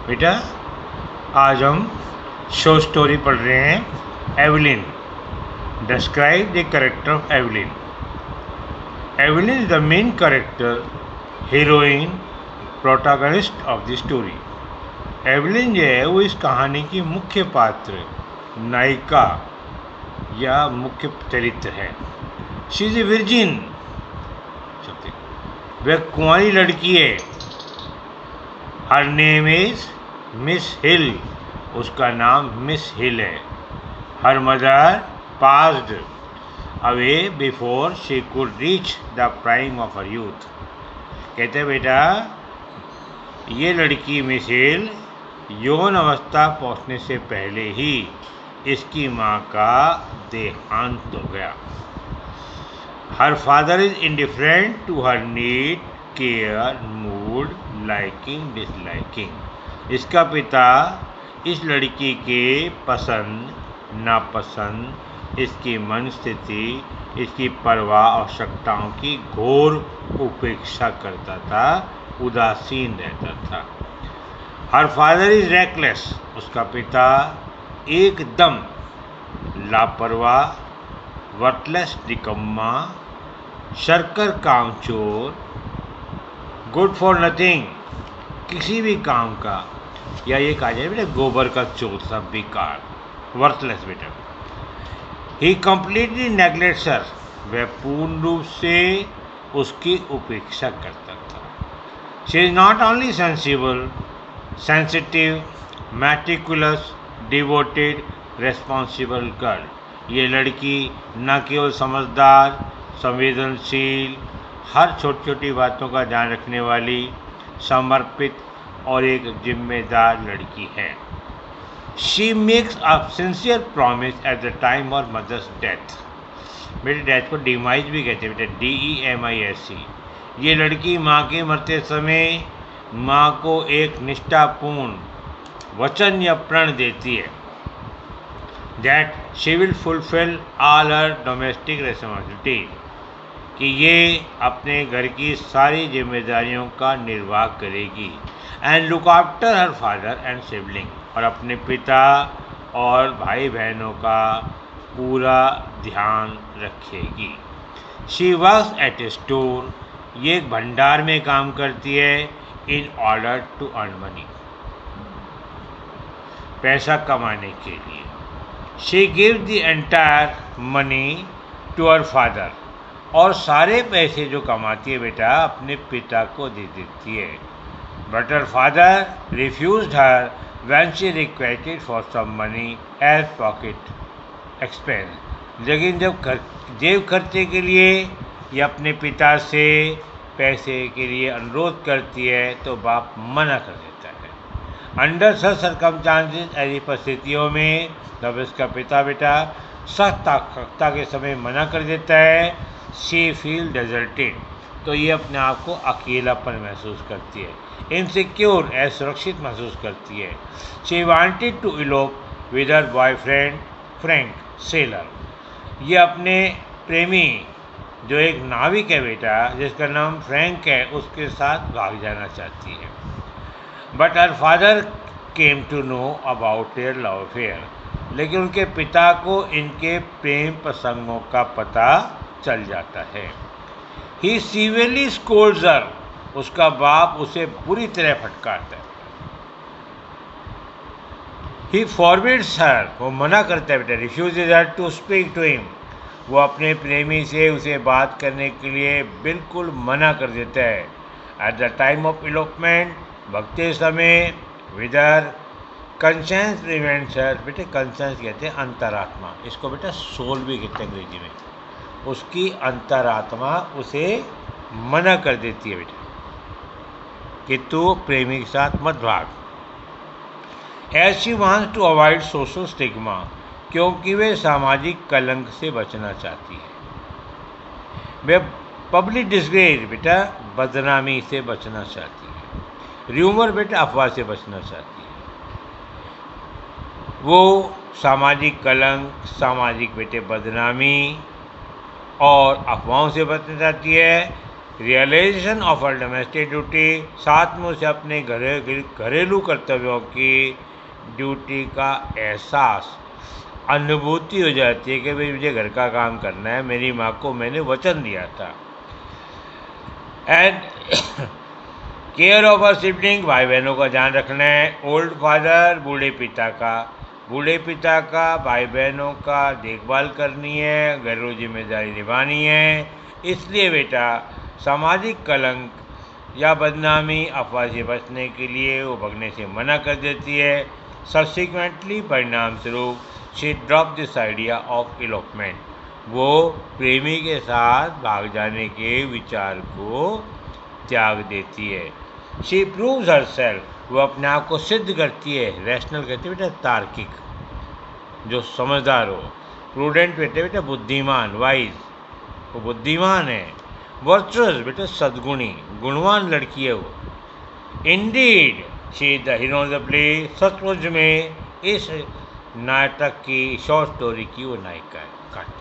बेटा आज हम शो स्टोरी पढ़ रहे हैं Evelyn. Describe the character of Evelyn. Evelyn is the main character, heroine, protagonist of the story. Evelyn जो है वो इस कहानी की मुख्य पात्र, नायिका या मुख्य चरित्र है। शी इज ए विर्जिन, वह कुंवारी लड़की है। हर नेम इज मिस हिल, उसका नाम मिस हिल है। Her mother passed away before she could reach the prime of her youth. कहते बेटा ये लड़की मिस हिल यौन अवस्था पहुंचने से पहले ही इसकी माँ का देहांत हो गया। Her father is indifferent to her need, care, mood, liking, disliking. इसका पिता इस लड़की के पसंद, नापसंद, इसकी मन स्थिति, इसकी परवाह, आवश्यकताओं की घोर उपेक्षा करता था, उदासीन रहता था। हर फादर इज रेकलेस, उसका पिता एकदम लापरवाह, वर्थलेस, निकम्मा, शर्कर, कामचोर, गुड फॉर नथिंग, किसी भी काम का, या ये कहा जाए बेटा गोबर का चोर, सब बेकार, वर्थलेस बेटा। ही कंप्लीटली नेग्लेक्ट्स हर, वह पूर्ण रूप से उसकी उपेक्षा करता था। She is not only sensible, sensitive, meticulous, devoted, responsible girl. ये लड़की न केवल समझदार, संवेदनशील, हर छोटी छोटी बातों का ध्यान रखने वाली, समर्पित और एक जिम्मेदार लड़की है। She makes a sincere promise at the time और मदर्स डेथ। बेटे डेथ को डिमाइज भी कहते हैं बेटा, DEMISE। ये लड़की माँ के मरते समय माँ को एक निष्ठापूर्ण वचन या प्रण देती है that she will fulfill all her domestic responsibility, कि ये अपने घर की सारी जिम्मेदारियों का निर्वाह करेगी, and look after her father and sibling, और अपने पिता और भाई बहनों का पूरा ध्यान रखेगी। She works at a store, ये एक भंडार में काम करती है, in order to earn money, पैसा कमाने के लिए। She gives the entire money to her father, और सारे पैसे जो कमाती है बेटा अपने पिता को दे देती है। But her father refused her when she requested for some money as pocket expense. लेकिन जब जेब खर्चे के लिए या अपने पिता से पैसे के लिए अनुरोध करती है तो बाप मना कर देता है। अंडर सच सर्कमस्टांसेस, ऐसी परिस्थितियों में जब इसका पिता बेटा सख्त आवश्यकता के समय मना कर देता है, शी फील डेजर्टेड, तो ये अपने आप को अकेलापन महसूस करती है, इनसिक्योर, असुरक्षित महसूस करती है। She wanted to elope with her boyfriend Frank sailor. ये अपने प्रेमी जो एक नाविक है बेटा जिसका नाम फ्रैंक है, उसके साथ भाग जाना चाहती है। But her father came to know about their love affair, लेकिन उनके पिता को इनके प्रेम प्रसंगों का पता चल जाता है। ही सीवियरली स्कोल्ड्स हर, उसका बाप उसे बुरी तरह फटकारता है। ही फॉरबिड्स हर, वो मना करता है बेटा, refuses her to speak to him, वो अपने प्रेमी से उसे बात करने के लिए बिल्कुल मना कर देता है। एट द टाइम ऑफ इलोपमेंट, भगते समय, विदर कंशेंस प्रिवेंट्स हर, बेटे कंशेंस कहते हैं अंतरात्मा, इसको बेटा सोल भी कहते हैं अंग्रेजी में। उसकी अंतरात्मा उसे मना कर देती है बेटा कि तू प्रेमी के साथ मत भाग। As she wants to avoid social stigma, क्योंकि वे सामाजिक कलंक से बचना चाहती है। वे पब्लिक डिस्ग्रेस, बेटा बदनामी से बचना चाहती है। र्यूमर, बेटा अफवाह से बचना चाहती है। वो सामाजिक कलंक, सामाजिक बेटे बदनामी और अफवाहों से बचना चाहती है। Realisation of a domestic duty, साथ में उसे अपने घरेलू कर्तव्यों की ड्यूटी का एहसास, अनुभूति हो जाती है कि भाई मुझे घर का काम करना है, मेरी माँ को मैंने वचन दिया था। And care of a sibling, भाई बहनों का ध्यान रखना है। ओल्ड फादर, बूढ़े पिता का भाई बहनों का देखभाल करनी है, घरेलू जिम्मेदारी निभानी है। इसलिए बेटा सामाजिक कलंक या बदनामी, अफवाह से बचने के लिए वो भगने से मना कर देती है। सब्सिक्वेंटली, परिणाम स्वरूप she drop this idea of elopement, वो प्रेमी के साथ भाग जाने के विचार को त्याग देती है। शी प्रूव्स हरसेल्फ, वो अपने आप को सिद्ध करती है। रैशनल कहते बेटा तार्किक, जो समझदार हो। प्रूडेंट बेटा बुद्धिमान, वाइज, वो बुद्धिमान है। वर्चुअस बेटा सद्गुणी, गुणवान लड़की है वो। Indeed she is the hero of the play, सचमुच में इस नाटक की, शॉर्ट स्टोरी की वो नायिका है।